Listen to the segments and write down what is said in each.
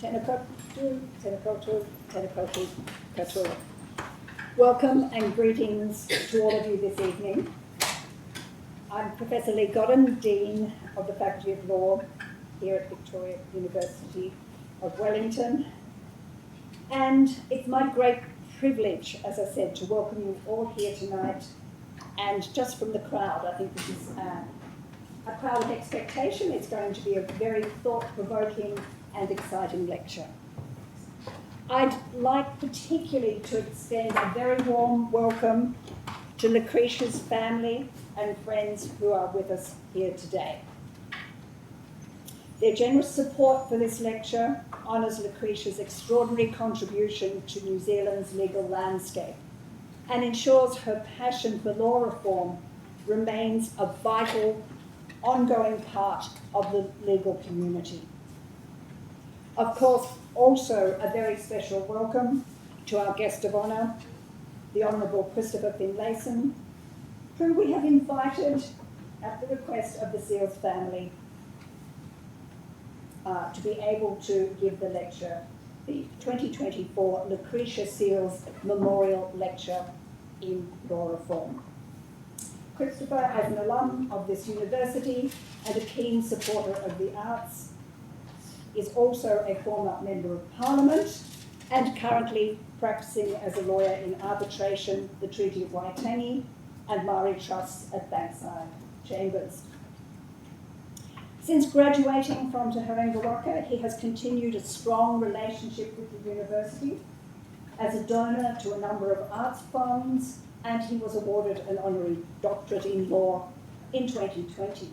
Tēnā koutou, tēnā koutou, tēnā koutou katoa. Welcome and greetings to all of you this evening. I'm Professor Lee Godden, Dean of the Faculty of Law here at Victoria University of Wellington. And it's my great privilege, as I said, to welcome you all here tonight. And just from the crowd, I think this is a crowd of expectation. It's going to be a very thought-provoking and exciting lecture. I'd like particularly to extend a very warm welcome to Lecretia's family and friends who are with us here today. Their generous support for this lecture honours Lecretia's extraordinary contribution to New Zealand's legal landscape and ensures her passion for law reform remains a vital, ongoing part of the legal community. Of course, also a very special welcome to our guest of honour, the Honourable Christopher Finlayson, who we have invited at the request of the Seales family to be able to give the lecture, the 2024 Lecretia Seales Memorial Lecture in Law Reform. Christopher, as an alum of this university and a keen supporter of the arts, is also a former Member of Parliament and currently practising as a lawyer in arbitration, the Treaty of Waitangi and Maori Trusts at Bankside Chambers. Since graduating from Te Harenga Waka, he has continued a strong relationship with the university as a donor to a number of arts funds, and he was awarded an honorary doctorate in law in 2020.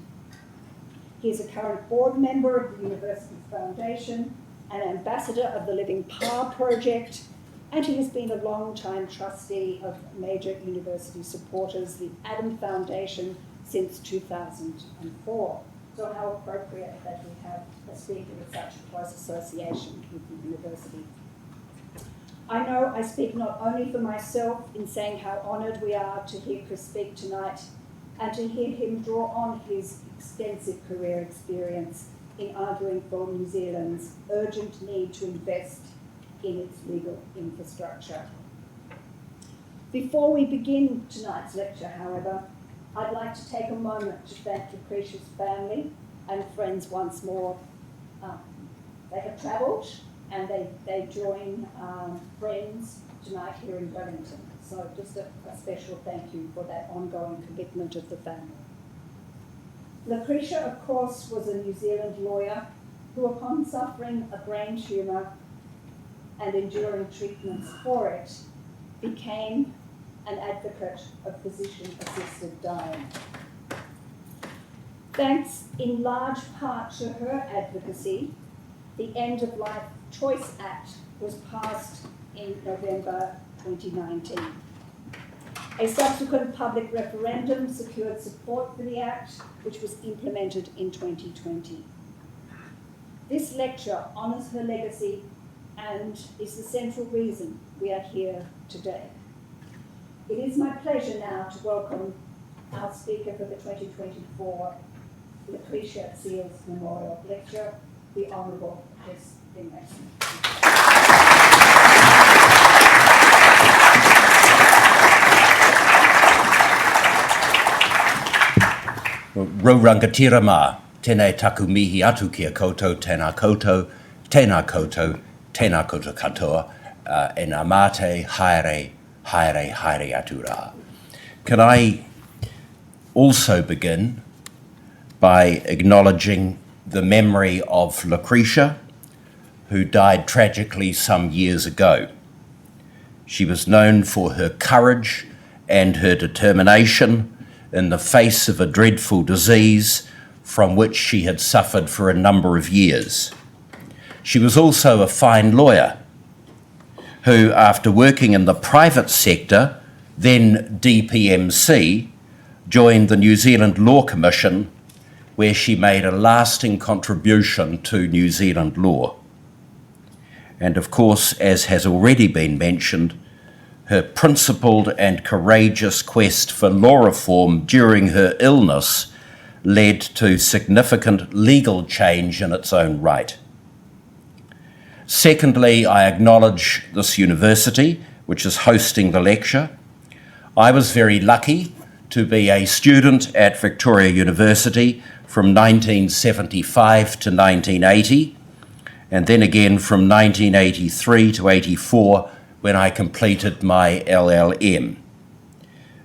He is a current board member of the university's foundation, an ambassador of the Living Power Project, and he has been a long-time trustee of major university supporters, the Adam Foundation, since 2004. So how appropriate that we have a speaker with such a close association with the university. I know I speak not only for myself in saying how honoured we are to hear Chris speak tonight and to hear him draw on his extensive career experience in arguing for New Zealand's urgent need to invest in its legal infrastructure. Before we begin tonight's lecture, however, I'd like to take a moment to thank Lecretia's family and friends once more. They have travelled and they join friends tonight here in Wellington. So just a special thank you for that ongoing commitment of the family. Lecretia, of course, was a New Zealand lawyer who, upon suffering a brain tumour and enduring treatments for it, became an advocate of physician-assisted dying. Thanks in large part to her advocacy, the End of Life Choice Act was passed in November 2019. A subsequent public referendum secured support for the Act, which was implemented in 2020. This lecture honours her legacy and is the central reason we are here today. It is my pleasure now to welcome our speaker for the 2024 Lecretia Seales Memorial Lecture, the Honourable Chris Finlayson. Raurangatira mā, tēnei taku mihi atu kia koutou, tēnā koutou, tēnā koutou, tēnā koutou katoa, e ngā mate, haere, haere, haere atu rā. Can I also begin by acknowledging the memory of Lecretia, who died tragically some years ago. She was known for her courage and her determination in the face of a dreadful disease from which she had suffered for a number of years. She was also a fine lawyer who, after working in the private sector, then DPMC, joined the New Zealand Law Commission, where she made a lasting contribution to New Zealand law. And of course, as has already been mentioned, her principled and courageous quest for law reform during her illness led to significant legal change in its own right. Secondly, I acknowledge this university, which is hosting the lecture. I was very lucky to be a student at Victoria University from 1975 to 1980, and then again from 1983 to 84 when I completed my LLM.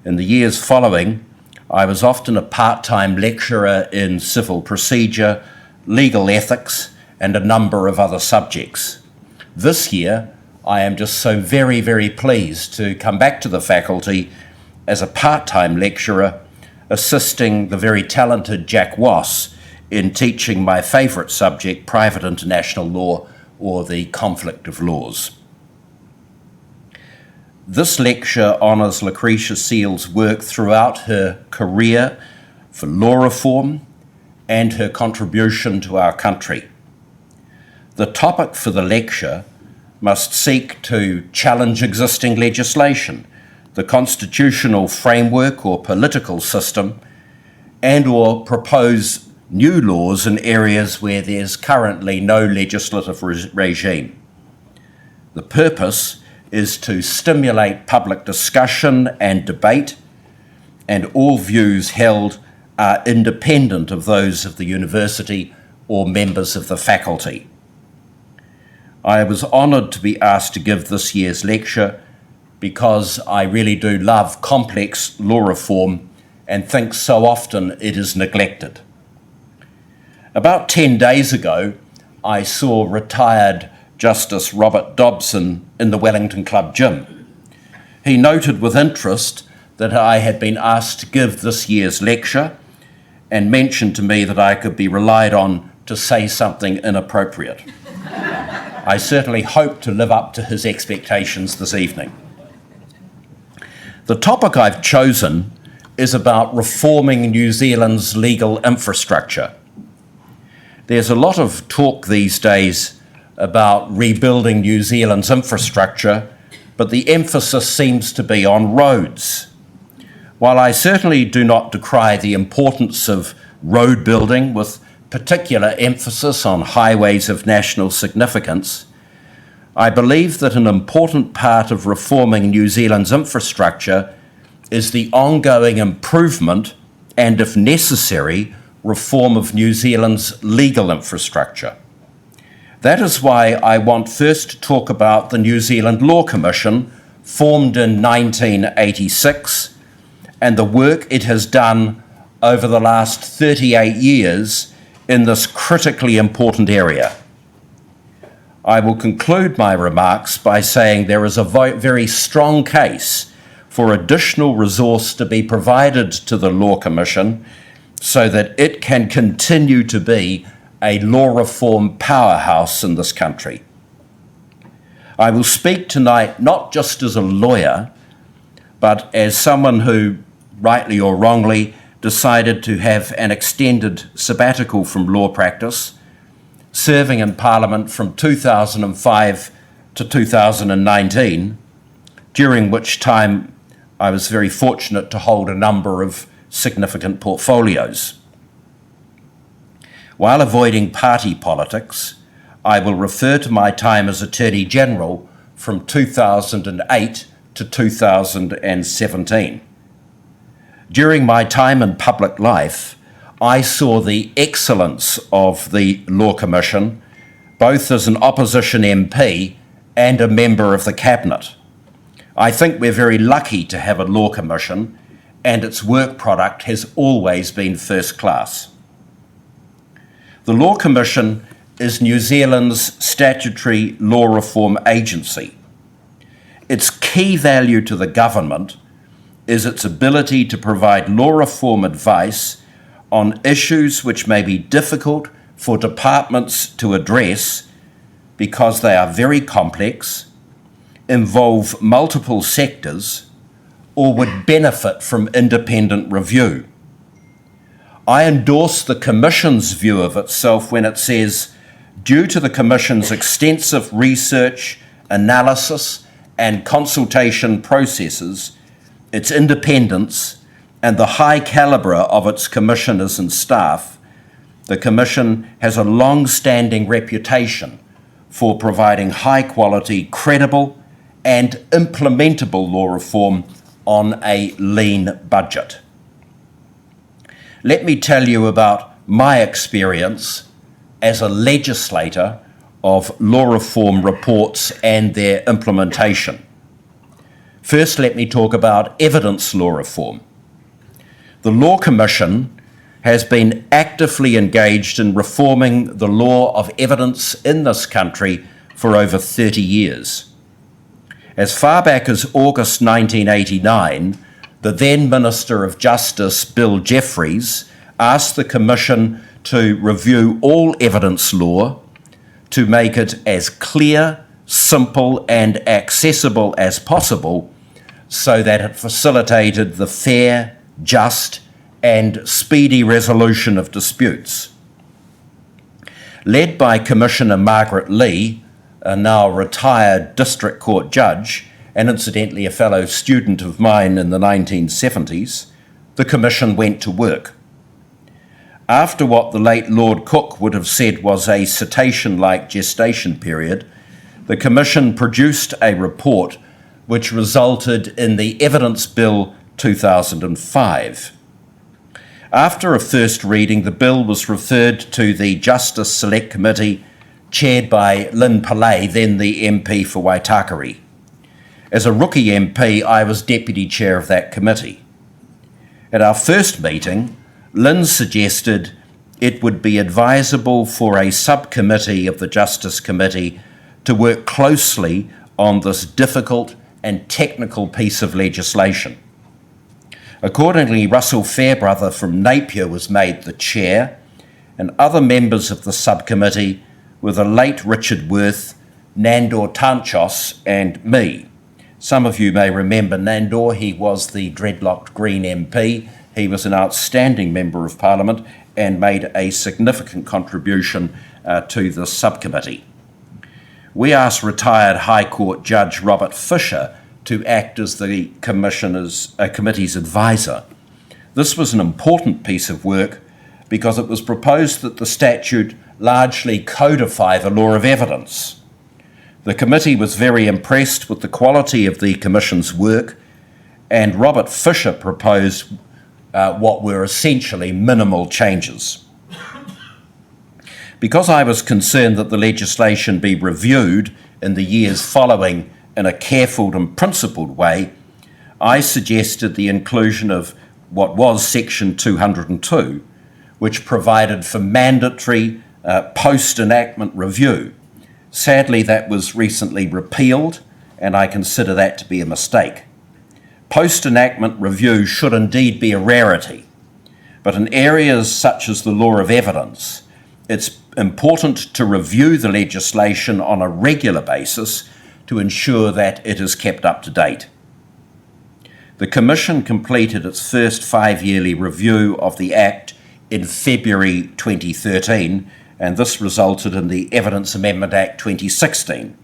In the years following, I was often a part-time lecturer in civil procedure, legal ethics, and a number of other subjects. This year, I am just so very, very pleased to come back to the faculty as a part-time lecturer, assisting the very talented Jack Wass in teaching my favourite subject, private international law, or the conflict of laws. This lecture honours Lecretia Seales' work throughout her career for law reform and her contribution to our country. The topic for the lecture must seek to challenge existing legislation, the constitutional framework or political system, and/or propose new laws in areas where there's currently no legislative regime. The purpose is to stimulate public discussion and debate, and all views held are independent of those of the university or members of the faculty. I was honoured to be asked to give this year's lecture because I really do love complex law reform and think so often it is neglected. About 10 days ago, I saw retired Justice Robert Dobson in the Wellington Club gym. He noted with interest that I had been asked to give this year's lecture and mentioned to me that I could be relied on to say something inappropriate. I certainly hope to live up to his expectations this evening. The topic I've chosen is about reforming New Zealand's legal infrastructure. There's a lot of talk these days about rebuilding New Zealand's infrastructure, but the emphasis seems to be on roads. While I certainly do not decry the importance of road building, with particular emphasis on highways of national significance, I believe that an important part of reforming New Zealand's infrastructure is the ongoing improvement and, if necessary, reform of New Zealand's legal infrastructure. That is why I want first to talk about the New Zealand Law Commission, formed in 1986, and the work it has done over the last 38 years in this critically important area. I will conclude my remarks by saying there is a very strong case for additional resource to be provided to the Law Commission so that it can continue to be a law reform powerhouse in this country. I will speak tonight not just as a lawyer, but as someone who, rightly or wrongly, decided to have an extended sabbatical from law practice, serving in Parliament from 2005 to 2019, during which time I was very fortunate to hold a number of significant portfolios. While avoiding party politics, I will refer to my time as Attorney General from 2008 to 2017. During my time in public life, I saw the excellence of the Law Commission, both as an opposition MP and a member of the Cabinet. I think we're very lucky to have a Law Commission, and its work product has always been first class. The Law Commission is New Zealand's statutory law reform agency. Its key value to the government is its ability to provide law reform advice on issues which may be difficult for departments to address because they are very complex, involve multiple sectors, or would benefit from independent review. I endorse the Commission's view of itself when it says, due to the Commission's extensive research, analysis, and consultation processes, its independence, and the high calibre of its commissioners and staff, the Commission has a long-standing reputation for providing high-quality, credible and implementable law reform on a lean budget. Let me tell you about my experience as a legislator of law reform reports and their implementation. First, let me talk about evidence law reform. The Law Commission has been actively engaged in reforming the law of evidence in this country for over 30 years. As far back as August 1989, the then Minister of Justice, Bill Jeffreys, asked the Commission to review all evidence law to make it as clear, simple and accessible as possible so that it facilitated the fair, just and speedy resolution of disputes. Led by Commissioner Margaret Lee, a now retired District Court judge, and incidentally a fellow student of mine in the 1970s, the Commission went to work. After what the late Lord Cook would have said was a cetacean-like gestation period, the Commission produced a report which resulted in the Evidence Bill 2005. After a first reading, the bill was referred to the Justice Select Committee, chaired by Lynn Pillay, then the MP for Waitakere. As a rookie MP, I was deputy chair of that committee. At our first meeting, Lynn suggested it would be advisable for a subcommittee of the Justice Committee to work closely on this difficult and technical piece of legislation. Accordingly, Russell Fairbrother from Napier was made the chair, and other members of the subcommittee were the late Richard Worth, Nandor Tanchos and me. Some of you may remember Nandor. He was the dreadlocked Green MP. He was an outstanding Member of Parliament and made a significant contribution to the subcommittee. We asked retired High Court Judge Robert Fisher to act as the committee's advisor. This was an important piece of work because it was proposed that the statute largely codify the law of evidence. The committee was very impressed with the quality of the Commission's work, and Robert Fisher proposed what were essentially minimal changes. Because I was concerned that the legislation be reviewed in the years following in a careful and principled way, I suggested the inclusion of what was Section 202, which provided for mandatory post-enactment review. Sadly, that was recently repealed, and I consider that to be a mistake. Post-enactment review should indeed be a rarity, but in areas such as the law of evidence, it's important to review the legislation on a regular basis to ensure that it is kept up to date. The Commission completed its first 5-yearly review of the Act in February 2013, and this resulted in the Evidence Amendment Act 2016.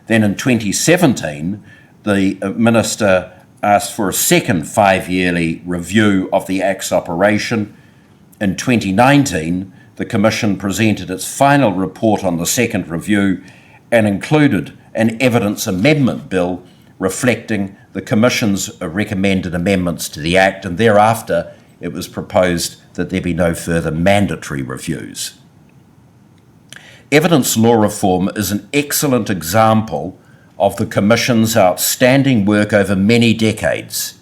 Then in 2017, the Minister asked for a second 5-yearly review of the Act's operation. In 2019, the Commission presented its final report on the second review and included an Evidence Amendment Bill reflecting the Commission's recommended amendments to the Act, and thereafter it was proposed that there be no further mandatory reviews. Evidence law reform is an excellent example of the Commission's outstanding work over many decades.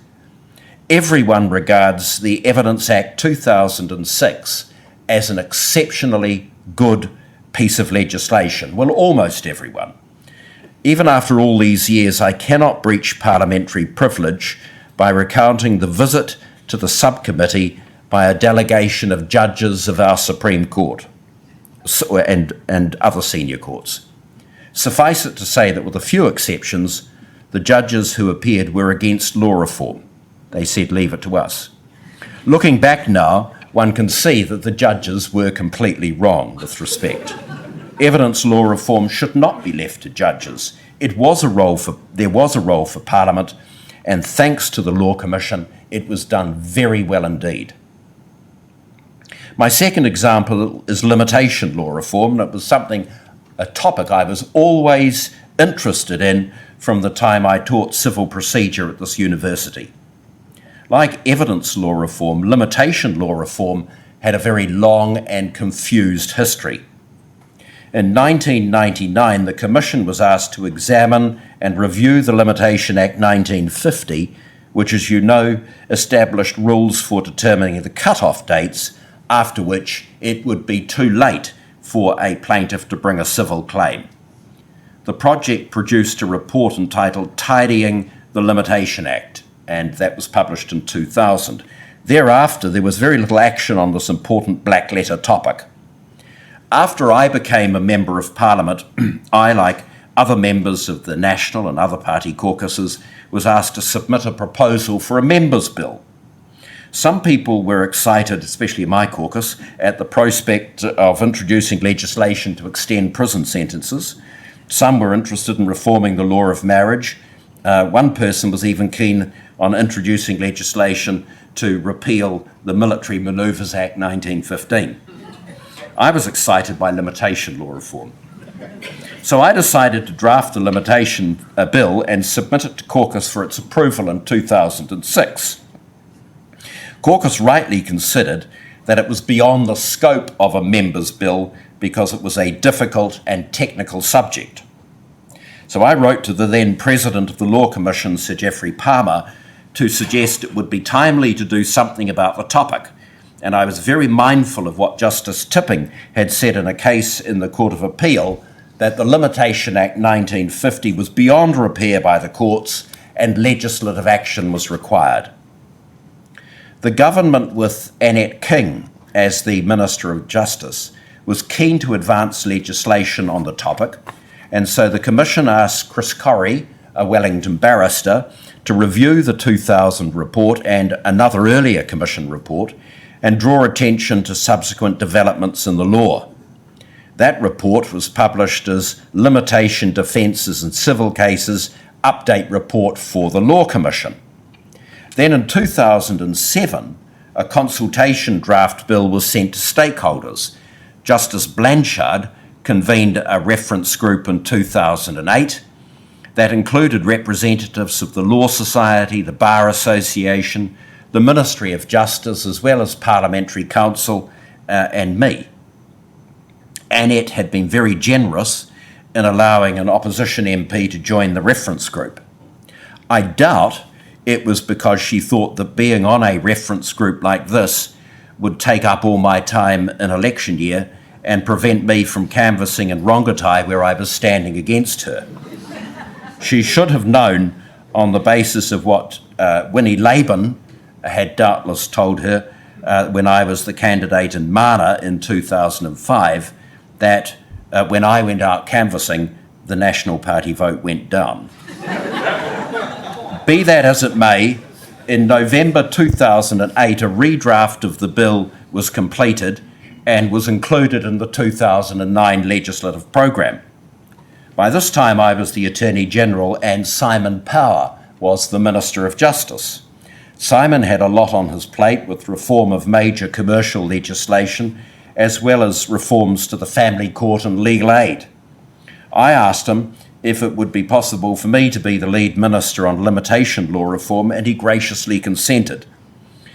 Everyone regards the Evidence Act 2006 as an exceptionally good piece of legislation. Well, almost everyone. Even after all these years, I cannot breach parliamentary privilege by recounting the visit to the subcommittee by a delegation of judges of our Supreme Court and other senior courts. Suffice it to say that with a few exceptions, the judges who appeared were against law reform. They said, leave it to us. Looking back now, one can see that the judges were completely wrong with respect. Evidence law reform should not be left to judges. There was a role for Parliament, and thanks to the Law Commission, it was done very well indeed. My second example is limitation law reform, and it was something a topic I was always interested in from the time I taught civil procedure at this university. Like evidence law reform, limitation law reform had a very long and confused history. In 1999, the Commission was asked to examine and review the Limitation Act 1950, which, as you know, established rules for determining the cut-off dates after which it would be too late for a plaintiff to bring a civil claim. The project produced a report entitled Tidying the Limitation Act, and that was published in 2000. Thereafter, there was very little action on this important black letter topic. After I became a Member of Parliament, I, like other members of the National and other party caucuses, was asked to submit a proposal for a Members' Bill. Some people were excited, especially my caucus, at the prospect of introducing legislation to extend prison sentences. Some were interested in reforming the law of marriage. One person was even keen on introducing legislation to repeal the Military Manoeuvres Act 1915. I was excited by limitation law reform. So I decided to draft a limitation bill and submit it to caucus for its approval in 2006. Caucus rightly considered that it was beyond the scope of a member's bill because it was a difficult and technical subject. So I wrote to the then President of the Law Commission, Sir Geoffrey Palmer, to suggest it would be timely to do something about the topic. And I was very mindful of what Justice Tipping had said in a case in the Court of Appeal, that the Limitation Act 1950 was beyond repair by the courts and legislative action was required. The government, with Annette King as the Minister of Justice, was keen to advance legislation on the topic, and so the Commission asked Chris Corrie, a Wellington barrister, to review the 2000 report and another earlier Commission report and draw attention to subsequent developments in the law. That report was published as Limitation Defences in Civil Cases Update Report for the Law Commission. Then in 2007, a consultation draft bill was sent to stakeholders. Justice Blanchard convened a reference group in 2008 that included representatives of the Law Society, the Bar Association, the Ministry of Justice, as well as Parliamentary Council and me. Annette had been very generous in allowing an opposition MP to join the reference group. I doubt it was because she thought that being on a reference group like this would take up all my time in election year and prevent me from canvassing in Rongotai where I was standing against her. She should have known, on the basis of what Winnie Laban had doubtless told her when I was the candidate in Mana in 2005, that when I went out canvassing, the National Party vote went down. Be that as it may, in November 2008, a redraft of the bill was completed and was included in the 2009 legislative programme. By this time, I was the Attorney General and Simon Power was the Minister of Justice. Simon had a lot on his plate with reform of major commercial legislation, as well as reforms to the family court and legal aid. I asked him if it would be possible for me to be the lead minister on limitation law reform, and he graciously consented.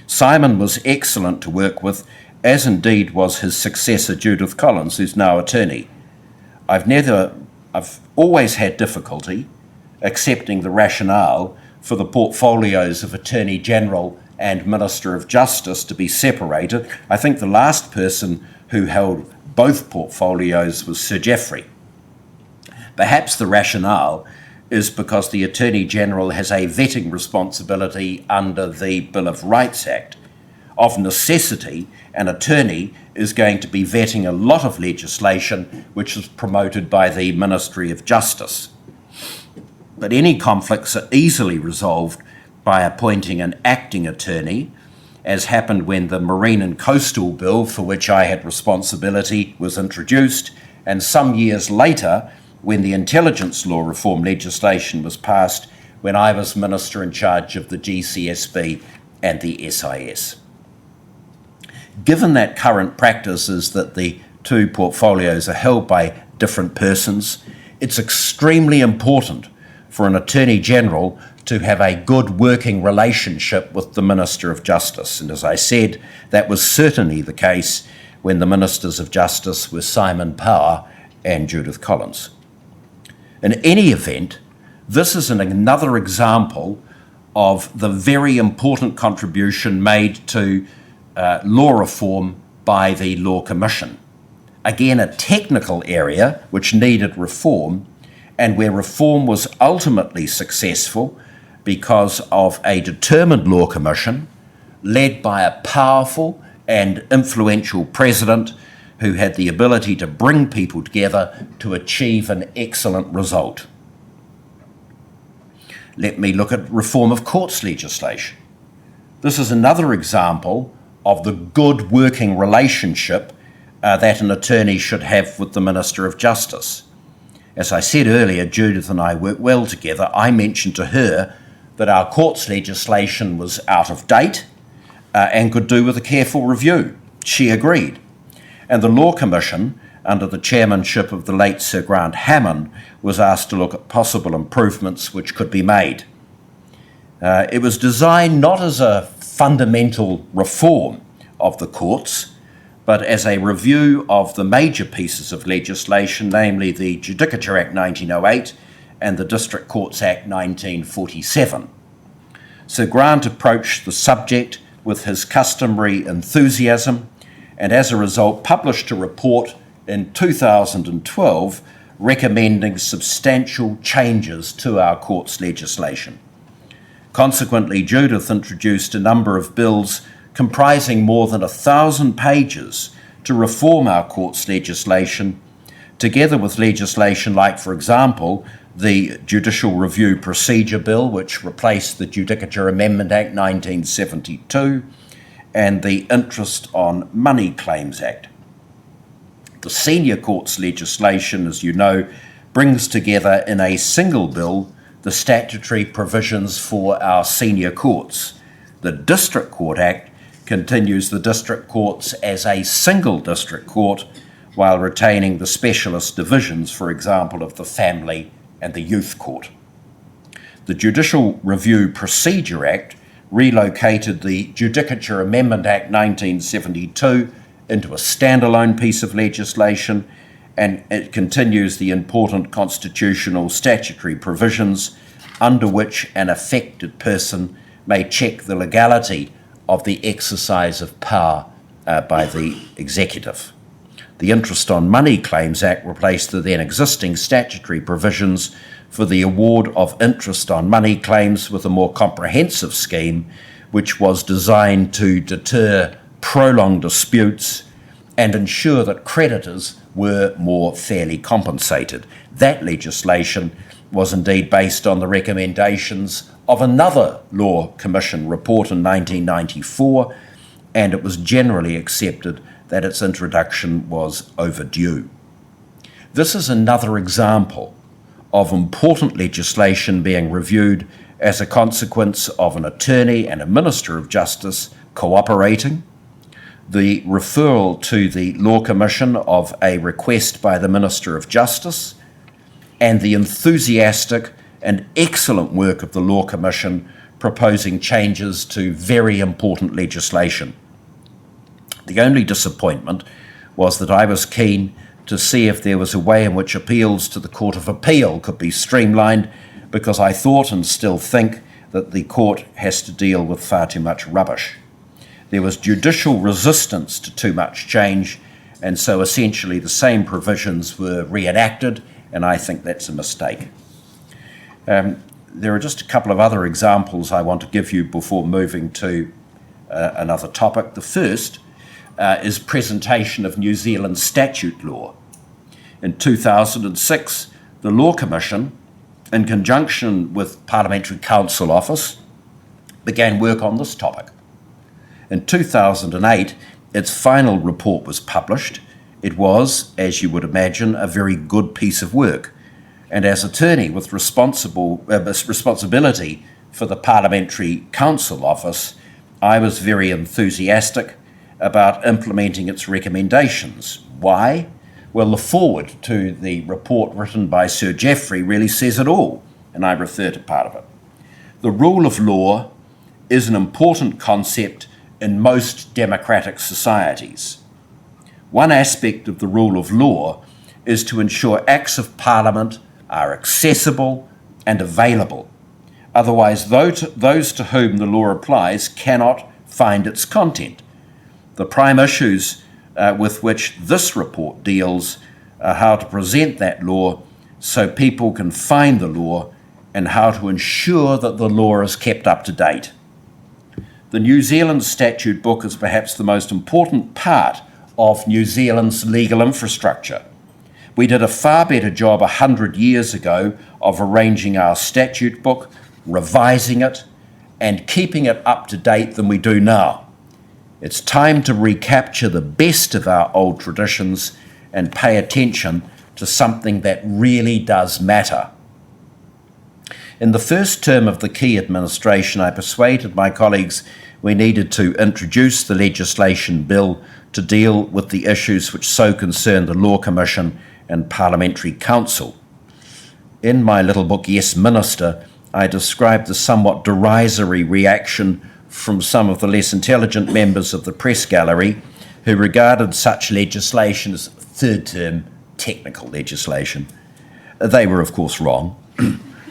Simon was excellent to work with, as indeed was his successor Judith Collins, who's now attorney. I've always had difficulty accepting the rationale for the portfolios of Attorney General and Minister of Justice to be separated. I think the last person who held both portfolios was Sir Geoffrey. Perhaps the rationale is because the Attorney General has a vetting responsibility under the Bill of Rights Act. Of necessity, an attorney is going to be vetting a lot of legislation which is promoted by the Ministry of Justice. But any conflicts are easily resolved by appointing an acting attorney, as happened when the Marine and Coastal Bill, for which I had responsibility, was introduced, and some years later, when the intelligence law reform legislation was passed, when I was Minister in charge of the GCSB and the SIS. Given that current practice is that the two portfolios are held by different persons, it's extremely important for an Attorney General to have a good working relationship with the Minister of Justice. And as I said, that was certainly the case when the Ministers of Justice were Simon Power and Judith Collins. In any event, this is another example of the very important contribution made to law reform by the Law Commission. Again, a technical area which needed reform, and where reform was ultimately successful because of a determined Law Commission led by a powerful and influential president who had the ability to bring people together to achieve an excellent result. Let me look at reform of courts legislation. This is another example of the good working relationship that an attorney should have with the Minister of Justice. As I said earlier, Judith and I work well together. I mentioned to her that our courts legislation was out of date and could do with a careful review. She agreed. And the Law Commission, under the chairmanship of the late Sir Grant Hammond, was asked to look at possible improvements which could be made. It was designed not as a fundamental reform of the courts, but as a review of the major pieces of legislation, namely the Judicature Act 1908 and the District Courts Act 1947. Sir Grant approached the subject with his customary enthusiasm, and as a result published a report in 2012 recommending substantial changes to our courts legislation. Consequently, Judith introduced a number of bills comprising more than 1,000 pages to reform our courts legislation, together with legislation like, for example, the Judicial Review Procedure Bill, which replaced the Judicature Amendment Act 1972, and the Interest on Money Claims Act. The senior courts legislation, as you know, brings together in a single bill the statutory provisions for our senior courts. The District Court Act continues the district courts as a single district court while retaining the specialist divisions, for example, of the Family and the Youth Court. The Judicial Review Procedure Act relocated the Judicature Amendment Act 1972 into a standalone piece of legislation, and it continues the important constitutional statutory provisions under which an affected person may check the legality of the exercise of power by the executive. The Interest on Money Claims Act replaced the then existing statutory provisions for the award of interest on money claims with a more comprehensive scheme, which was designed to deter prolonged disputes and ensure that creditors were more fairly compensated. That legislation was indeed based on the recommendations of another Law Commission report in 1994, and it was generally accepted that its introduction was overdue. This is another example of important legislation being reviewed as a consequence of an attorney and a Minister of Justice cooperating, the referral to the Law Commission of a request by the Minister of Justice, and the enthusiastic and excellent work of the Law Commission proposing changes to very important legislation. The only disappointment was that I was keen to see if there was a way in which appeals to the Court of Appeal could be streamlined, because I thought and still think that the court has to deal with far too much rubbish. There was judicial resistance to too much change, and so essentially the same provisions were reenacted, and I think that's a mistake. There are just a couple of other examples I want to give you before moving to another topic. The first is presentation of New Zealand statute law. In 2006, the Law Commission, in conjunction with Parliamentary Counsel Office, began work on this topic. In 2008, its final report was published. It was, as you would imagine, a very good piece of work. And as attorney with responsibility for the Parliamentary Counsel Office, I was very enthusiastic about implementing its recommendations. Why? Well, the foreword to the report written by Sir Geoffrey really says it all, and I refer to part of it. The rule of law is an important concept in most democratic societies. One aspect of the rule of law is to ensure acts of Parliament are accessible and available. Otherwise, those to whom the law applies cannot find its content. The prime issues with which this report deals are how to present that law so people can find the law and how to ensure that the law is kept up to date. The New Zealand Statute Book is perhaps the most important part of New Zealand's legal infrastructure. We did a far better job 100 years ago of arranging our statute book, revising it, and keeping it up to date than we do now. It's time to recapture the best of our old traditions and pay attention to something that really does matter. In the first term of the Key administration, I persuaded my colleagues we needed to introduce the legislation bill to deal with the issues which so concern the Law Commission and Parliamentary Council. In my little book, Yes Minister, I described the somewhat derisory reaction from some of the less intelligent members of the press gallery who regarded such legislation as third-term technical legislation. They were, of course, wrong.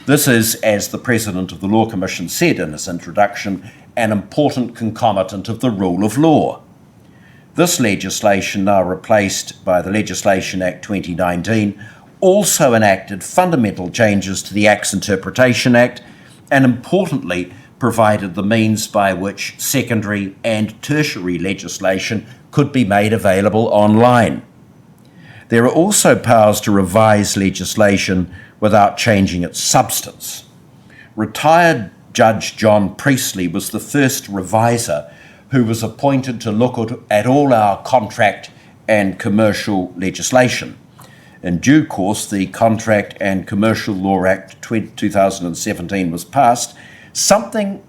This is, as the President of the Law Commission said in his introduction, an important concomitant of the rule of law. This legislation, now replaced by the Legislation Act 2019, also enacted fundamental changes to the Acts Interpretation Act and, importantly, provided the means by which secondary and tertiary legislation could be made available online. There are also powers to revise legislation without changing its substance. Retired Judge John Priestley was the first reviser who was appointed to look at all our contract and commercial legislation. In due course, the Contract and Commercial Law Act 2017 was passed, something,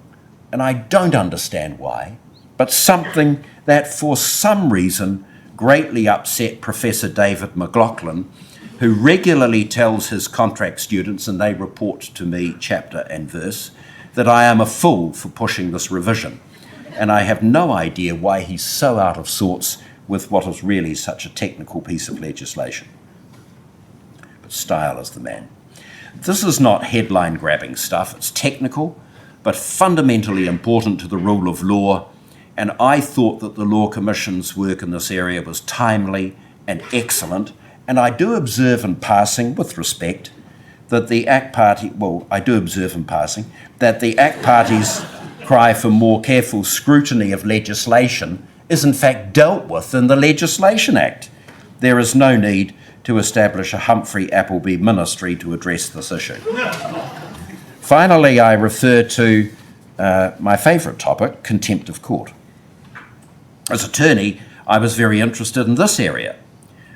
and I don't understand why, but something that for some reason greatly upset Professor David McLaughlin, who regularly tells his contract students, and they report to me chapter and verse, that I am a fool for pushing this revision. And I have no idea why he's so out of sorts with what is really such a technical piece of legislation. But style is the man. This is not headline-grabbing stuff. It's technical, but fundamentally important to the rule of law, and I thought that the Law Commission's work in this area was timely and excellent, and I do observe in passing, with respect, that the ACT Party, that the ACT Party's cry for more careful scrutiny of legislation is in fact dealt with in the Legislation Act. There is no need to establish a Humphrey Appleby ministry to address this issue. Finally, I refer to my favourite topic, contempt of court. As attorney, I was very interested in this area.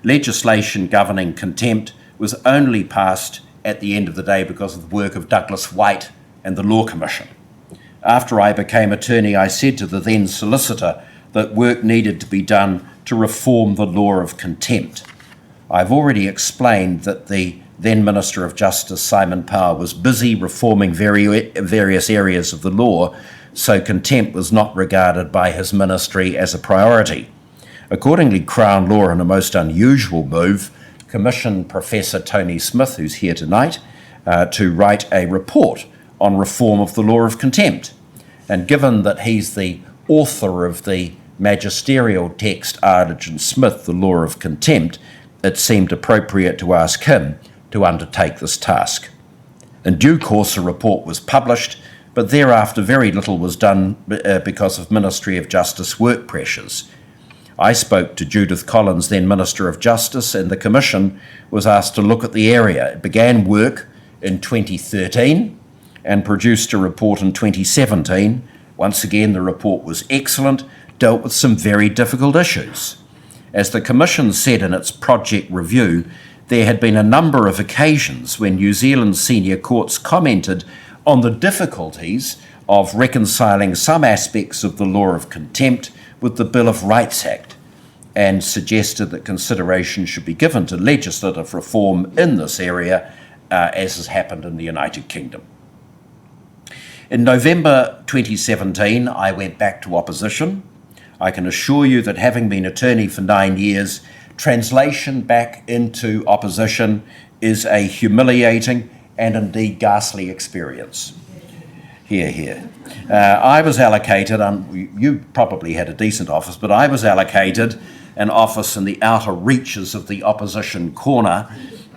Legislation governing contempt was only passed at the end of the day because of the work of Douglas White and the Law Commission. After I became attorney, I said to the then solicitor that work needed to be done to reform the law of contempt. I've already explained that the then Minister of Justice, Simon Power, was busy reforming various areas of the law, so contempt was not regarded by his ministry as a priority. Accordingly, Crown Law, in a most unusual move, commissioned Professor Tony Smith, who's here tonight, to write a report on reform of the law of contempt. And given that he's the author of the magisterial text Ardage and Smith, the law of contempt, it seemed appropriate to ask him to undertake this task. In due course, a report was published, but thereafter very little was done because of Ministry of Justice work pressures. I spoke to Judith Collins, then Minister of Justice, and the Commission was asked to look at the area. It began work in 2013 and produced a report in 2017. Once again, the report was excellent, dealt with some very difficult issues. As the Commission said in its project review, there had been a number of occasions when New Zealand senior courts commented on the difficulties of reconciling some aspects of the law of contempt with the Bill of Rights Act. and suggested that consideration should be given to legislative reform in this area, as has happened in the United Kingdom. In November 2017, I went back to opposition. I can assure you that, having been attorney for 9 years, translation back into opposition is a humiliating and indeed ghastly experience. Hear, hear. I was allocated, you probably had a decent office, but I was allocated an office in the outer reaches of the opposition corner,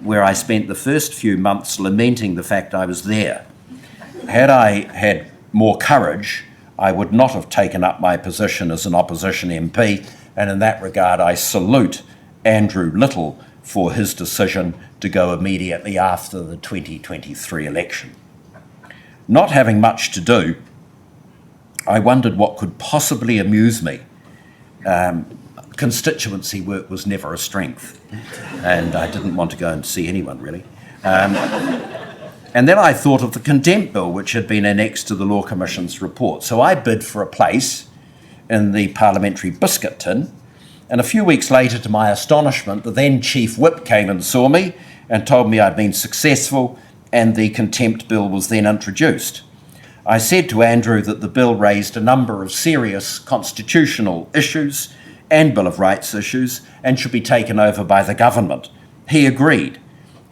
where I spent the first few months lamenting the fact I was there. Had I had more courage, I would not have taken up my position as an opposition MP, and in that regard I salute Andrew Little for his decision to go immediately after the 2023 election. Not having much to do, I wondered what could possibly amuse me. Constituency work was never a strength, and I didn't want to go and see anyone, really. And then I thought of the contempt bill, which had been annexed to the Law Commission's report. So I bid for a place in the parliamentary biscuit tin, and a few weeks later, to my astonishment, the then Chief Whip came and saw me and told me I'd been successful, and the contempt bill was then introduced. I said to Andrew that the bill raised a number of serious constitutional issues and Bill of Rights issues and should be taken over by the government. He agreed,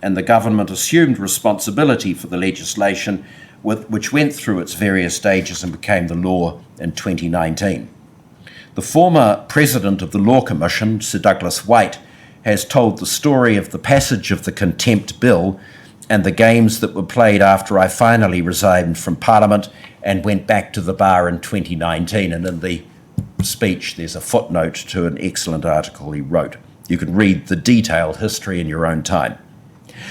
and the government assumed responsibility for the legislation, which went through its various stages and became the law in 2019. The former president of the Law Commission, Sir Douglas White, has told the story of the passage of the contempt bill and the games that were played after I finally resigned from Parliament and went back to the bar in 2019. And in the speech, there's a footnote to an excellent article he wrote. You can read the detailed history in your own time.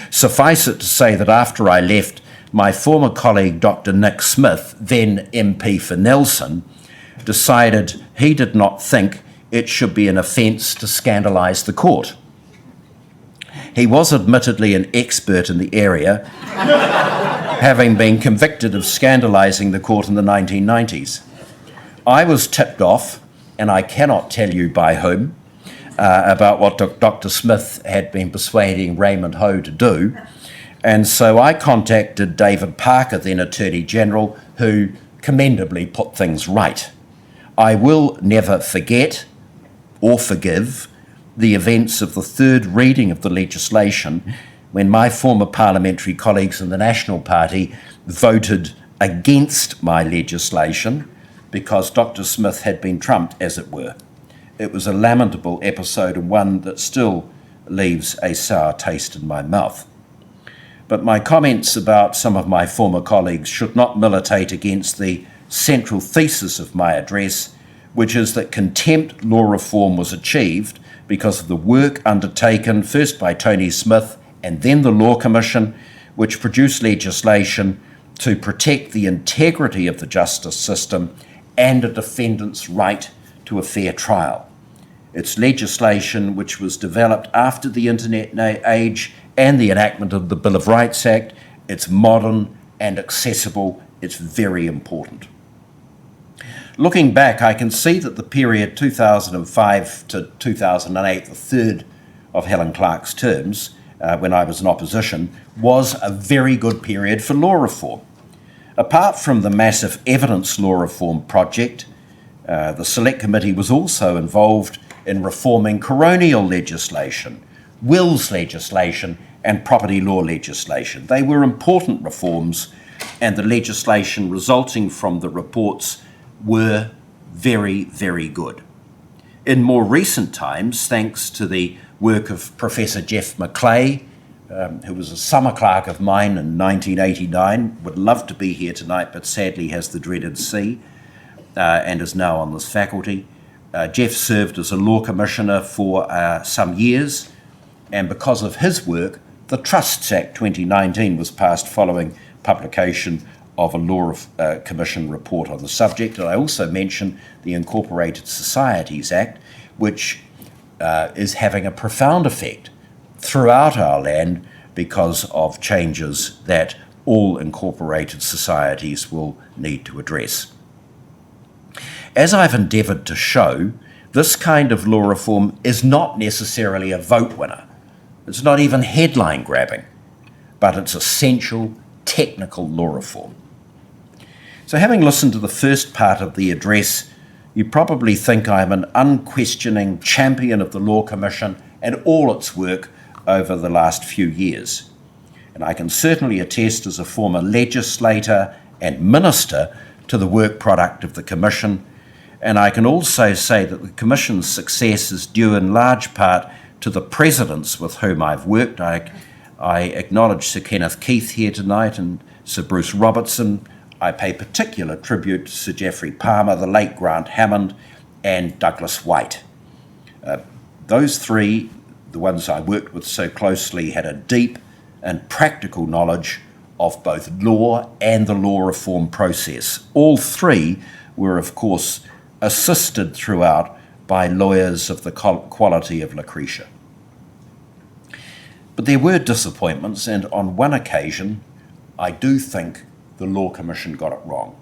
Suffice it to say that after I left, my former colleague, Dr. Nick Smith, then MP for Nelson, decided he did not think it should be an offence to scandalise the court. He was admittedly an expert in the area, having been convicted of scandalising the court in the 1990s. I was tipped off, and I cannot tell you by whom, about what Dr. Smith had been persuading Raymond Ho to do. And so I contacted David Parker, then Attorney General, who commendably put things right. I will never forget or forgive the events of the third reading of the legislation, when my former parliamentary colleagues in the National Party voted against my legislation because Dr. Smith had been trumped, as it were. It was a lamentable episode, and one that still leaves a sour taste in my mouth. But my comments about some of my former colleagues should not militate against the central thesis of my address, which is that contempt law reform was achieved because of the work undertaken first by Tony Smith and then the Law Commission, which produced legislation to protect the integrity of the justice system and a defendant's right to a fair trial. It's legislation which was developed after the Internet age and the enactment of the Bill of Rights Act. It's modern and accessible. It's very important. Looking back, I can see that the period 2005 to 2008, the third of Helen Clark's terms, when I was in opposition, was a very good period for law reform. Apart from the massive evidence law reform project, the Select Committee was also involved in reforming coronial legislation, wills legislation, and property law legislation. They were important reforms, and the legislation resulting from the reports were very, very good. In more recent times, thanks to the work of Professor Jeff McClay, who was a summer clerk of mine in 1989, would love to be here tonight, but sadly has the dreaded C, and is now on this faculty. Jeff served as a law commissioner for some years, and because of his work, the Trusts Act 2019 was passed following publication of a Law Commission report on the subject. And I also mentioned the Incorporated Societies Act, which is having a profound effect throughout our land because of changes that all incorporated societies will need to address. As I've endeavoured to show, This kind of law reform is not necessarily a vote winner. It's not even headline grabbing, but it's essential technical law reform. So having listened to the first part of the address, you probably think I'm an unquestioning champion of the Law Commission and all its work over the last few years. And I can certainly attest as a former legislator and minister to the work product of the Commission. And I can also say that the Commission's success is due in large part to the presidents with whom I've worked. I acknowledge Sir Kenneth Keith here tonight and Sir Bruce Robertson. I pay particular tribute to Sir Geoffrey Palmer, the late Grant Hammond, and Douglas White. Those three, the ones I worked with so closely, had a deep and practical knowledge of both law and the law reform process. All three were, of course, assisted throughout by lawyers of the quality of Lecretia. But there were disappointments, and on one occasion, I do think the Law Commission got it wrong.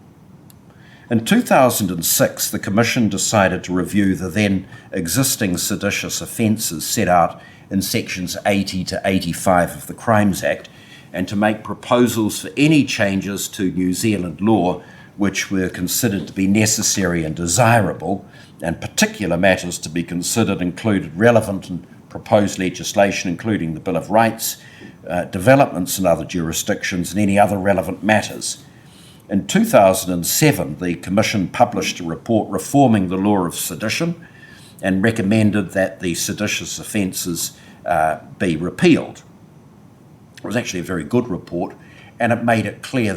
In 2006, the Commission decided to review the then existing seditious offences set out in sections 80 to 85 of the Crimes Act, and to make proposals for any changes to New Zealand law which were considered to be necessary and desirable, and particular matters to be considered included relevant and proposed legislation, including the Bill of Rights, developments in other jurisdictions, and any other relevant matters. In 2007, the Commission published a report reforming the law of sedition and recommended that the seditious offences be repealed. It was actually a very good report, and it made it clear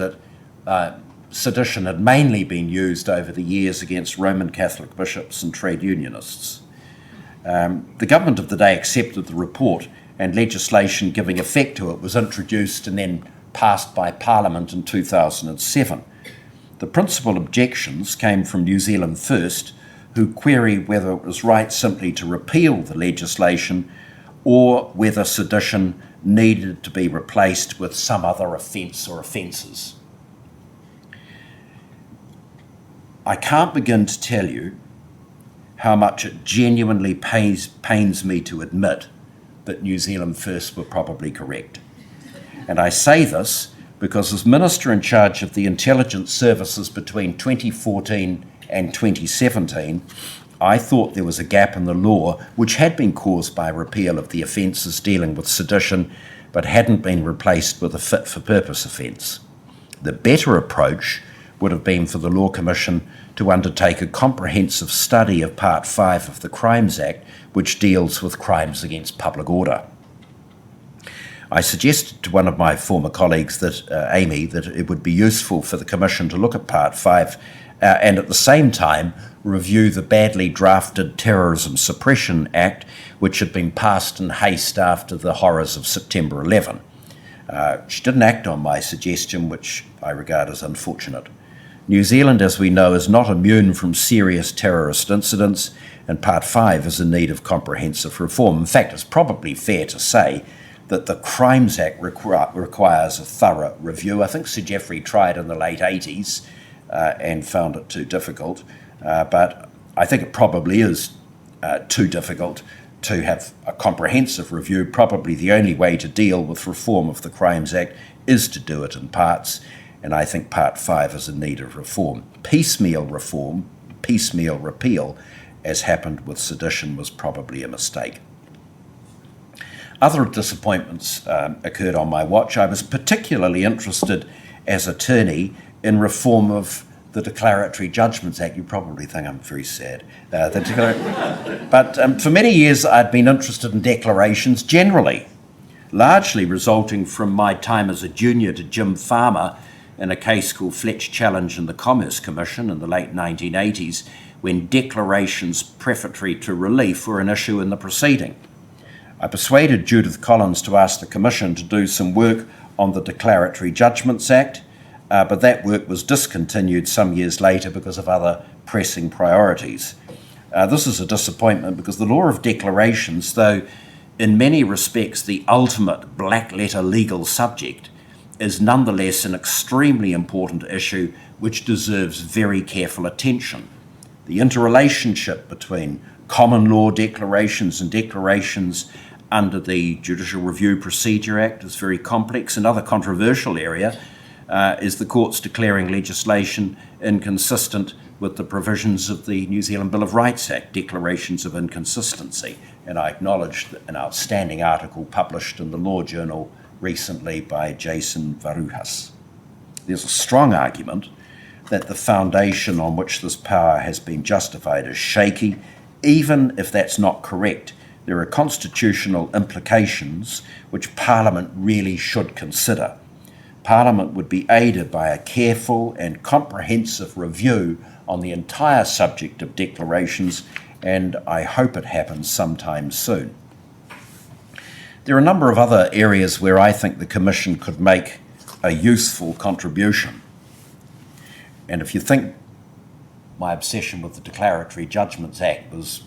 that sedition had mainly been used over the years against Roman Catholic bishops and trade unionists. The government of the day accepted the report, and legislation giving effect to it was introduced and then passed by Parliament in 2007. The principal objections came from New Zealand First, who query whether it was right simply to repeal the legislation or whether sedition needed to be replaced with some other offence or offences. I can't begin to tell you how much it genuinely pains me to admit that New Zealand First were probably correct. And I say this because as Minister in charge of the intelligence services between 2014 and 2017, I thought there was a gap in the law which had been caused by repeal of the offences dealing with sedition, but hadn't been replaced with a fit-for-purpose offence. The better approach would have been for the Law Commission to undertake a comprehensive study of Part 5 of the Crimes Act, which deals with crimes against public order. I suggested to one of my former colleagues, Amy, that it would be useful for the Commission to look at Part 5 and at the same time review the badly drafted Terrorism Suppression Act, which had been passed in haste after the horrors of September 11. She didn't act on my suggestion, which I regard as unfortunate. New Zealand, as we know, is not immune from serious terrorist incidents, and Part 5 is in need of comprehensive reform. In fact, it's probably fair to say that the Crimes Act requires a thorough review. I think Sir Geoffrey tried in the late 80s and found it too difficult, but I think it probably is too difficult to have a comprehensive review. Probably the only way to deal with reform of the Crimes Act is to do it in parts, and I think Part 5 is in need of reform. Piecemeal reform, piecemeal repeal, as happened with sedition, was probably a mistake. Other disappointments occurred on my watch. I was particularly interested as attorney in reform of the Declaratory Judgments Act. You probably think I'm very sad. But for many years I'd been interested in declarations generally, largely resulting from my time as a junior to Jim Farmer in a case called Fletch Challenge in the Commerce Commission in the late 1980s, when declarations prefatory to relief were an issue in the proceeding. I persuaded Judith Collins to ask the Commission to do some work on the Declaratory Judgments Act, but that work was discontinued some years later because of other pressing priorities. This is a disappointment because the law of declarations, though in many respects the ultimate black letter legal subject, is nonetheless an extremely important issue which deserves very careful attention. The interrelationship between common law declarations and declarations under the Judicial Review Procedure Act is very complex. Another controversial area is the courts declaring legislation inconsistent with the provisions of the New Zealand Bill of Rights Act, declarations of inconsistency. And I acknowledged an outstanding article published in the Law Journal recently by Jason Varuhas. There's a strong argument that the foundation on which this power has been justified is shaky. Even if that's not correct, there are constitutional implications which Parliament really should consider. Parliament would be aided by a careful and comprehensive review on the entire subject of declarations, and I hope it happens sometime soon. There are a number of other areas where I think the Commission could make a useful contribution. And if you think my obsession with the Declaratory Judgments Act was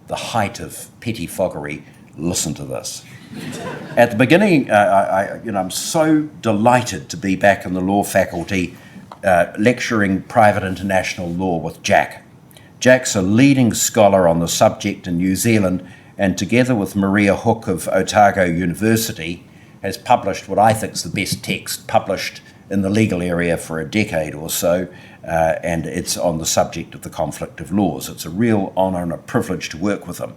the height of pettifoggery, listen to this. At the beginning, I'm so delighted to be back in the law faculty lecturing private international law with Jack. Jack's a leading scholar on the subject in New Zealand, and together with Maria Hook of Otago University, has published what I think is the best text published in the legal area for a decade or so, and it's on the subject of the conflict of laws. It's a real honour and a privilege to work with him.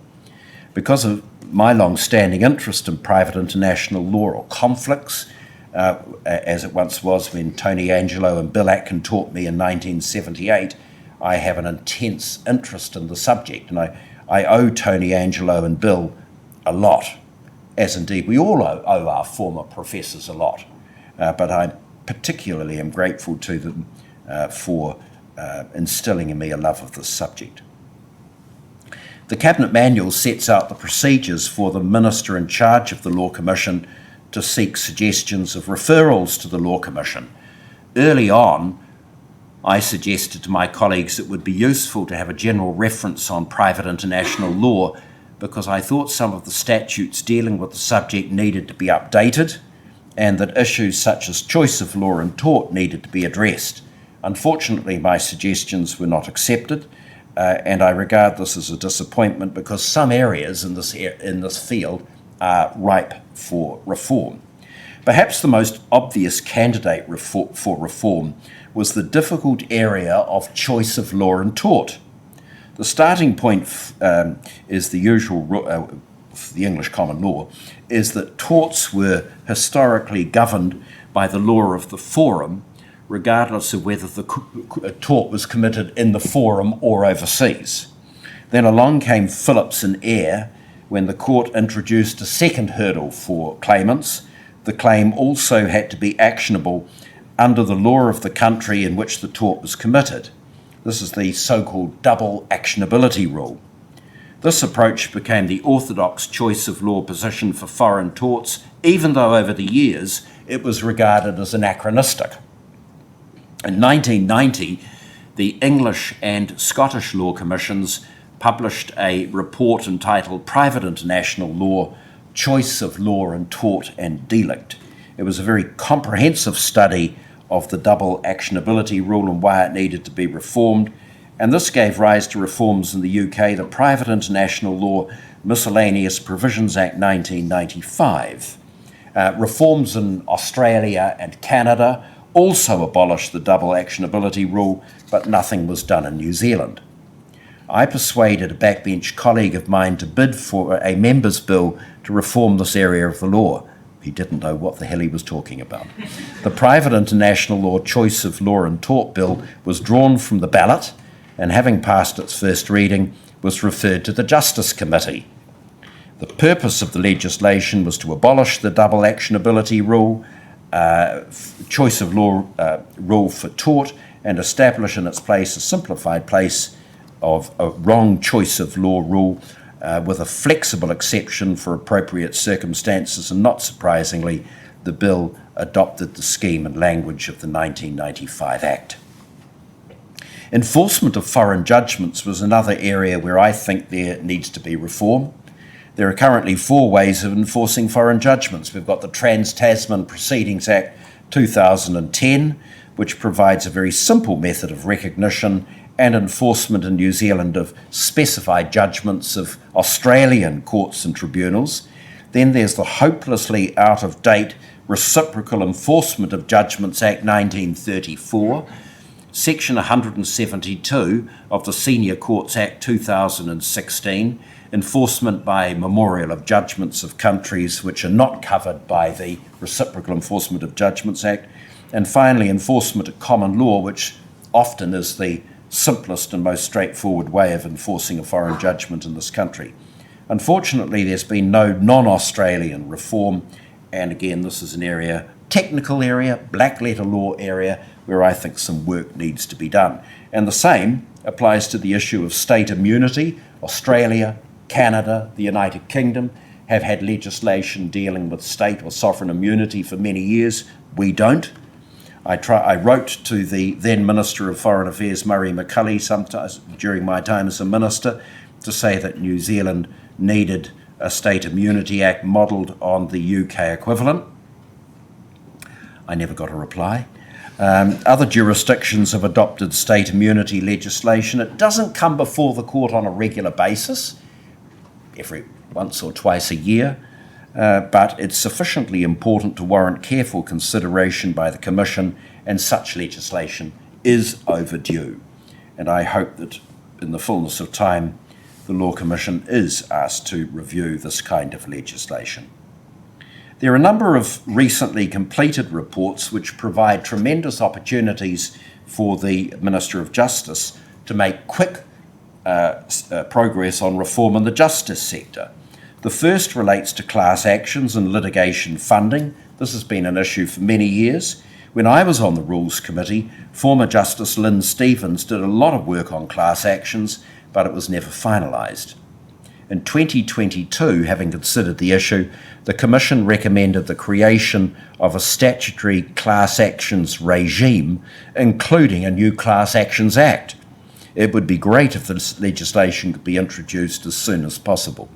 Because of my long-standing interest in private international law, or conflicts, as it once was when Tony Angelo and Bill Atkin taught me in 1978, I have an intense interest in the subject, and I owe Tony Angelo and Bill a lot, as indeed we all owe our former professors a lot. But I particularly am grateful to them for instilling in me a love of this subject. The Cabinet Manual sets out the procedures for the Minister in charge of the Law Commission to seek suggestions of referrals to the Law Commission. Early on, I suggested to my colleagues it would be useful to have a general reference on private international law because I thought some of the statutes dealing with the subject needed to be updated and that issues such as choice of law and tort needed to be addressed. Unfortunately, my suggestions were not accepted, and I regard this as a disappointment because some areas in this field are ripe for reform. Perhaps the most obvious candidate for reform was the difficult area of choice of law and tort. The starting point is the usual, the English common law, is that torts were historically governed by the law of the forum, regardless of whether the tort was committed in the forum or overseas. Then along came Phillips and Eyre, when the court introduced a second hurdle for claimants. The claim also had to be actionable under the law of the country in which the tort was committed. This is the so-called double actionability rule. This approach became the orthodox choice of law position for foreign torts, even though over the years it was regarded as anachronistic. In 1990, the English and Scottish Law Commissions published a report entitled Private International Law, Choice of Law and Tort and Delict. It was a very comprehensive study of the double actionability rule and why it needed to be reformed, and this gave rise to reforms in the UK, the Private International Law Miscellaneous Provisions Act 1995. Reforms in Australia and Canada also abolished the double actionability rule, but nothing was done in New Zealand. I persuaded a backbench colleague of mine to bid for a member's bill to reform this area of the law. He didn't know what the hell he was talking about. The Private International Law Choice of Law and Tort Bill was drawn from the ballot and, having passed its first reading, was referred to the Justice Committee. The purpose of the legislation was to abolish the double actionability rule, choice of law rule for tort, and establish in its place a simplified place of a wrong choice of law rule with a flexible exception for appropriate circumstances, and not surprisingly, the bill adopted the scheme and language of the 1995 Act. Enforcement of foreign judgments was another area where I think there needs to be reform. There are currently 4 ways of enforcing foreign judgments. We've got the Trans-Tasman Proceedings Act 2010, which provides a very simple method of recognition and enforcement in New Zealand of specified judgments of Australian courts and tribunals. Then there's the hopelessly out-of-date Reciprocal Enforcement of Judgments Act 1934, Section 172 of the Senior Courts Act 2016, enforcement by memorial of judgments of countries which are not covered by the Reciprocal Enforcement of Judgments Act, and finally enforcement of common law, which often is the simplest and most straightforward way of enforcing a foreign judgment in this country. Unfortunately, there's been no non-Australian reform, and again, this is an area, technical area, black letter law area, where I think some work needs to be done. And the same applies to the issue of state immunity. Australia, Canada, the United Kingdom have had legislation dealing with state or sovereign immunity for many years. We don't. I wrote to the then Minister of Foreign Affairs, Murray McCully, sometimes during my time as a minister, to say that New Zealand needed a State Immunity Act modelled on the UK equivalent. I never got a reply. Other jurisdictions have adopted state immunity legislation. It doesn't come before the court on a regular basis, every once or twice a year, but it's sufficiently important to warrant careful consideration by the Commission, and such legislation is overdue. And I hope that in the fullness of time, the Law Commission is asked to review this kind of legislation. There are a number of recently completed reports which provide tremendous opportunities for the Minister of Justice to make quick progress on reform in the justice sector. The first relates to class actions and litigation funding. This has been an issue for many years. When I was on the Rules Committee, former Justice Lynn Stevens did a lot of work on class actions, but it was never finalised. In 2022, having considered the issue, the Commission recommended the creation of a statutory class actions regime, including a new Class Actions Act. It would be great if this legislation could be introduced as soon as possible.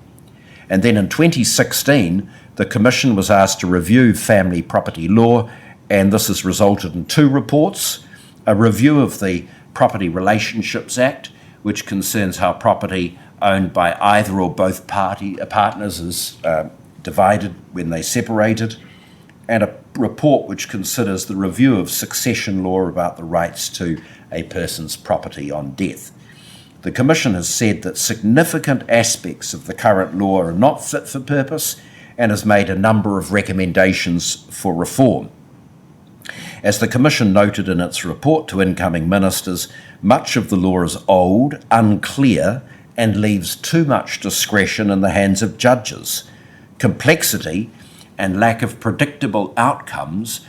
And then in 2016, the Commission was asked to review family property law, and this has resulted in two reports: a review of the Property Relationships Act, which concerns how property owned by either or both partners is divided when they separated, and a report which considers the review of succession law about the rights to a person's property on death. The Commission has said that significant aspects of the current law are not fit for purpose and has made a number of recommendations for reform. As the Commission noted in its report to incoming ministers, much of the law is old, unclear, and leaves too much discretion in the hands of judges. Complexity and lack of predictable outcomes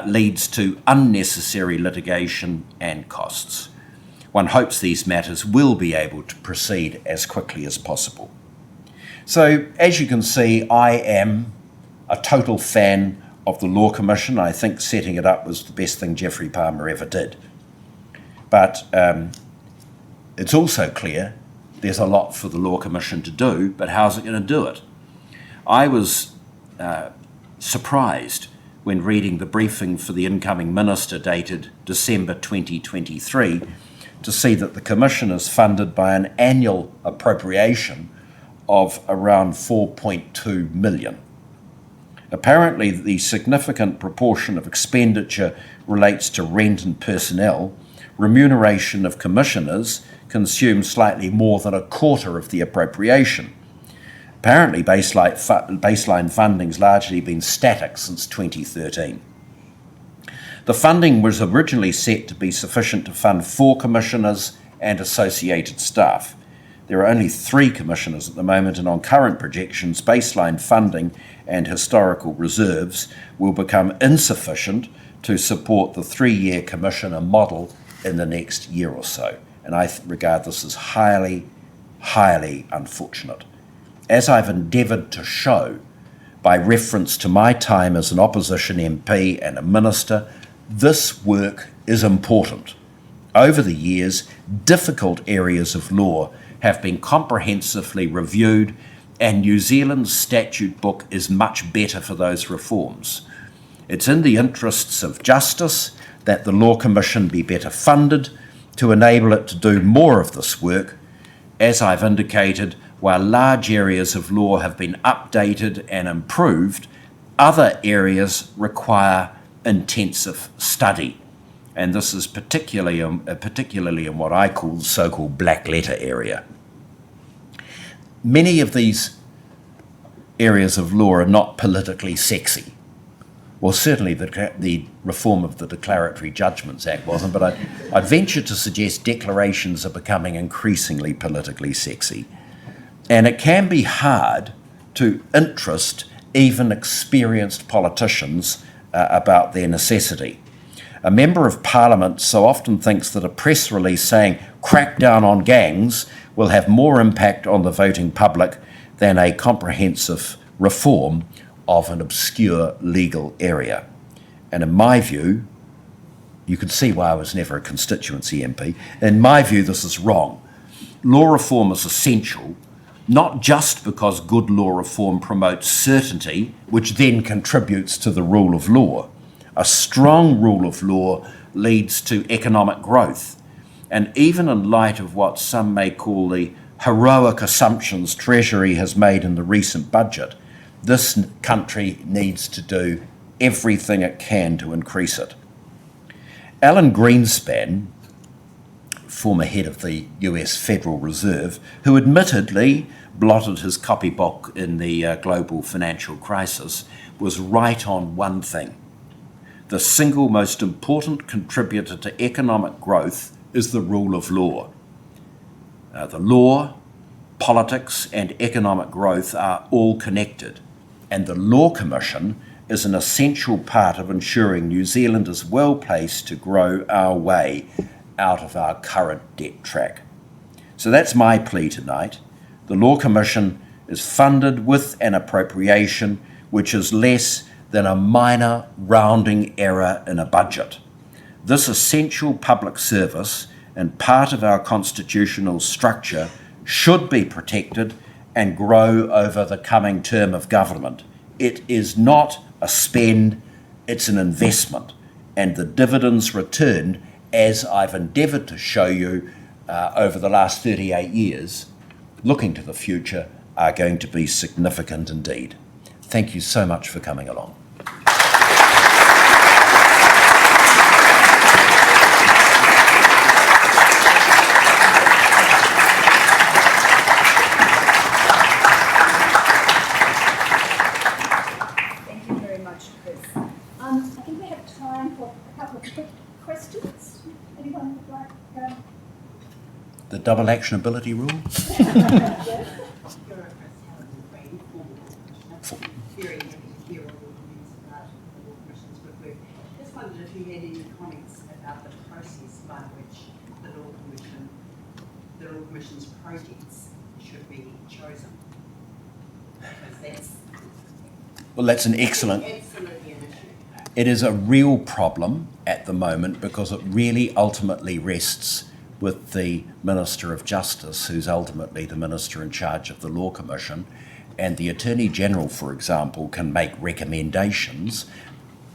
leads to unnecessary litigation and costs. One hopes these matters will be able to proceed as quickly as possible. So, as you can see, I am a total fan of the Law Commission. I think setting it up was the best thing Geoffrey Palmer ever did. But it's also clear there's a lot for the Law Commission to do, but how's it going to do it? I was surprised when reading the briefing for the incoming minister dated December 2023 to see that the Commission is funded by an annual appropriation of around 4.2 million. Apparently, the significant proportion of expenditure relates to rent and personnel. Remuneration of commissioners consumes slightly more than a quarter of the appropriation. Apparently, baseline funding's largely been static since 2013. The funding was originally set to be sufficient to fund 4 commissioners and associated staff. There are only 3 commissioners at the moment, and on current projections, baseline funding and historical reserves will become insufficient to support the 3-year commissioner model in the next year or so. And I regard this as highly, highly unfortunate. As I've endeavoured to show by reference to my time as an opposition MP and a minister, this work is important. Over the years, difficult areas of law have been comprehensively reviewed, and New Zealand's statute book is much better for those reforms. It's in the interests of justice that the Law Commission be better funded to enable it to do more of this work. As I've indicated, while large areas of law have been updated and improved, other areas require intensive study. And this is particularly in what I call the so-called black letter area. Many of these areas of law are not politically sexy. Well, certainly the reform of the Declaratory Judgments Act wasn't, but I'd venture to suggest declarations are becoming increasingly politically sexy. And it can be hard to interest even experienced politicians about their necessity. A member of Parliament so often thinks that a press release saying crack down on gangs will have more impact on the voting public than a comprehensive reform of an obscure legal area. And in my view, you can see why I was never a constituency MP, in my view this is wrong. Law reform is essential, not just because good law reform promotes certainty, which then contributes to the rule of law. A strong rule of law leads to economic growth. And even in light of what some may call the heroic assumptions Treasury has made in the recent budget, this country needs to do everything it can to increase it. Alan Greenspan, former head of the US Federal Reserve, who admittedly blotted his copybook in the global financial crisis, was right on one thing. The single most important contributor to economic growth is the rule of law. The law, politics, and economic growth are all connected, and the Law Commission is an essential part of ensuring New Zealand is well placed to grow our way out of our current debt track. So that's my plea tonight. The Law Commission is funded with an appropriation which is less than a minor rounding error in a budget. This essential public service and part of our constitutional structure should be protected and grow over the coming term of government. It is not a spend, it's an investment, and the dividends returned, as I've endeavoured to show you over the last 38 years, looking to the future, are going to be significant indeed. Thank you so much for coming along. Thank you very much, Chris. I think we have time for a couple of quick questions. Anyone would like The double actionability rule? yes? Very happy to hear all the views about the Law Commission's good work. Just wondered if you had any comments about the process by which the Law Commission's projects should be chosen. Because That's an excellent... absolutely an issue. It is a real problem at the moment because it really ultimately rests with the Minister of Justice, who's ultimately the Minister in charge of the Law Commission. And the Attorney General, for example, can make recommendations,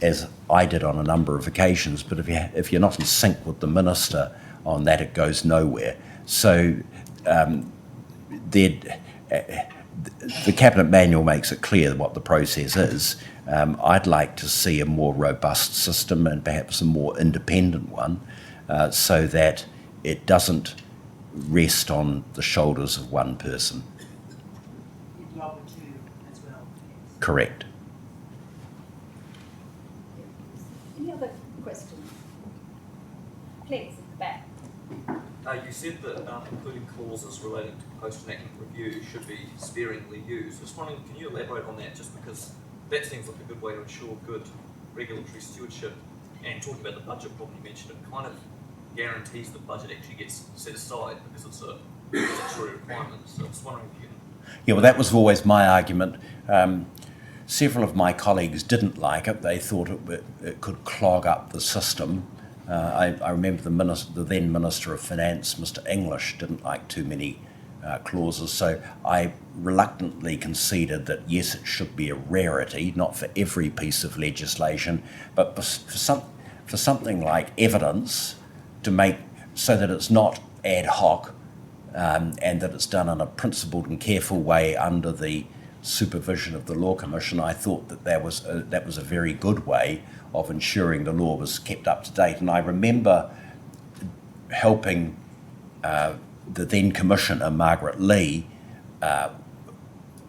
as I did on a number of occasions, but if you're not in sync with the Minister on that, it goes nowhere. So the Cabinet Manual makes it clear what the process is. I'd like to see a more robust system and perhaps a more independent one so that it doesn't rest on the shoulders of one person. As well. Correct. Any other questions? Please, at the back. You said that including clauses relating to post-enactment review should be sparingly used. Just wondering, can you elaborate on that, just because that seems like a good way to ensure good regulatory stewardship, and talking about the budget problem you mentioned, it kind of guarantees the budget actually gets set aside because it's a statutory requirement. So just wondering if you can... Yeah, well, that was always my argument. Several of my colleagues didn't like it. They thought it could clog up the system. I remember the then Minister of Finance, Mr. English, didn't like too many clauses, so I reluctantly conceded that yes, it should be a rarity, not for every piece of legislation, but for something like evidence, to make so that it's not ad hoc, and that it's done in a principled and careful way under the supervision of the Law Commission. I thought that was a very good way of ensuring the law was kept up to date. And I remember helping the then Commissioner, Margaret Lee,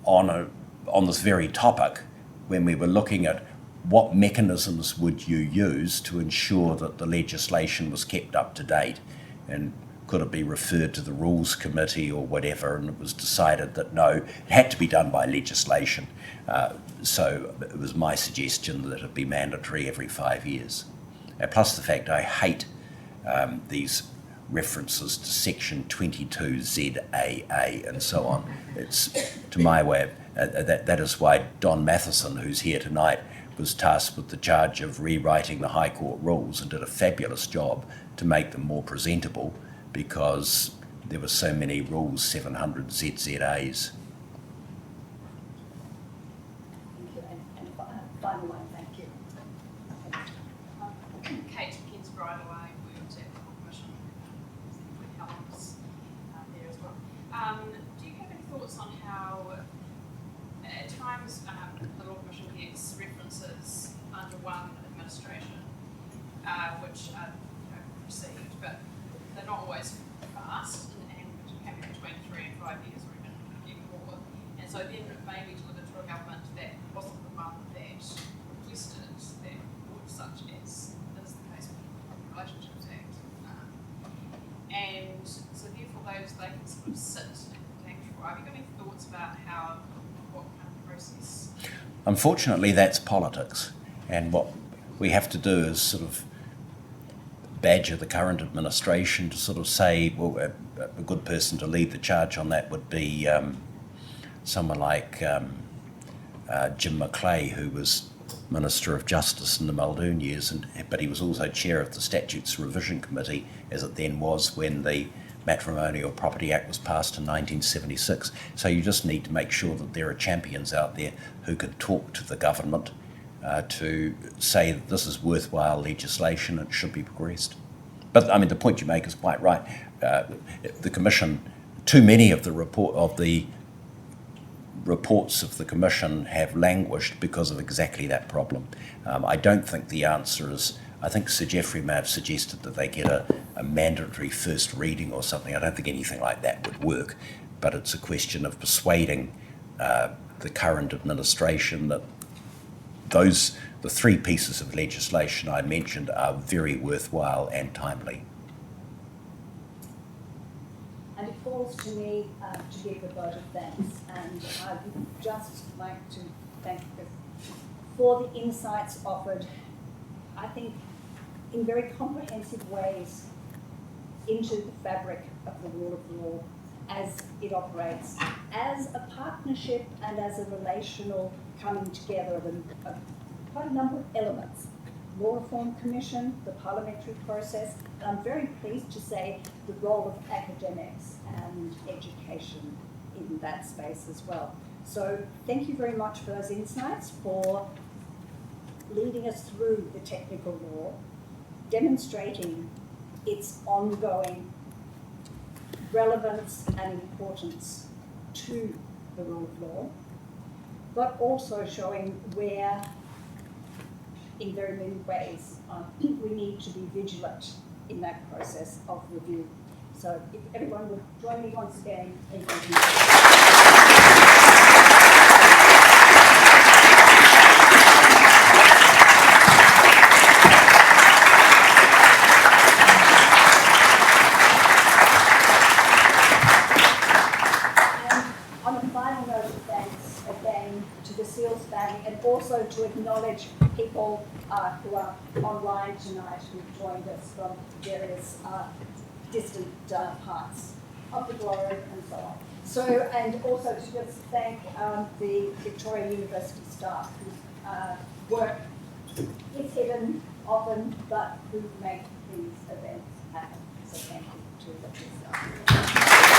on this very topic when we were looking at what mechanisms would you use to ensure that the legislation was kept up to date, and could it be referred to the Rules Committee or whatever, and it was decided that no, it had to be done by legislation. So it was my suggestion that it be mandatory every 5 years. Plus the fact I hate these references to Section 22 ZAA and so on. It's, to my way, that is why Don Matheson, who's here tonight, was tasked with the charge of rewriting the High Court rules and did a fabulous job to make them more presentable, because there were so many rules, 700 ZZAs. Thank you. And final one, thank you. Kate Kinsbride away, we were at the Commission, with Helen's there as well. Do you have any thoughts on how at times the Law Commission gets references under one administration, which are received, but they're not always fast, and can be between 3 and 5 years or even more. And so then maybe delivered to a government that wasn't the one that requested that would, such as is the case with the Public Relationships Act. And so therefore they can sort of sit and take through. Have you got any thoughts about what kind of process? Unfortunately, that's politics, and what we have to do is sort of badger the current administration to sort of say, well, a good person to lead the charge on that would be someone like Jim Macleay, who was Minister of Justice in the Muldoon years, but he was also chair of the Statutes Revision Committee, as it then was when the Matrimonial Property Act was passed in 1976. So you just need to make sure that there are champions out there who can talk to the government to say that this is worthwhile legislation and it should be progressed. But I mean, the point you make is quite right. The Commission, too many of the reports of the Commission have languished because of exactly that problem. I don't think the answer is, I think Sir Geoffrey may have suggested that they get a mandatory first reading or something. I don't think anything like that would work, but it's a question of persuading the current administration that the 3 pieces of legislation I mentioned are very worthwhile and timely. And it falls to me to give a vote of thanks, and I would just like to thank you for the insights offered, I think, in very comprehensive ways into the fabric of the rule of law as it operates, as a partnership and as a relational coming together of quite a number of elements. Law Reform Commission, the parliamentary process, and I'm very pleased to say the role of academics and education in that space as well. So thank you very much for those insights, for leading us through the technical law, demonstrating its ongoing relevance and importance to the rule of law, but also showing where, in very many ways, we need to be vigilant in that process of review. So if everyone would join me once again in thanking you. Seales family, and also to acknowledge people who are online tonight who've joined us from various distant parts of the globe and so on. So, and also to just thank the Victoria University staff whose work is hidden often, but who make these events happen. So thank you to the staff.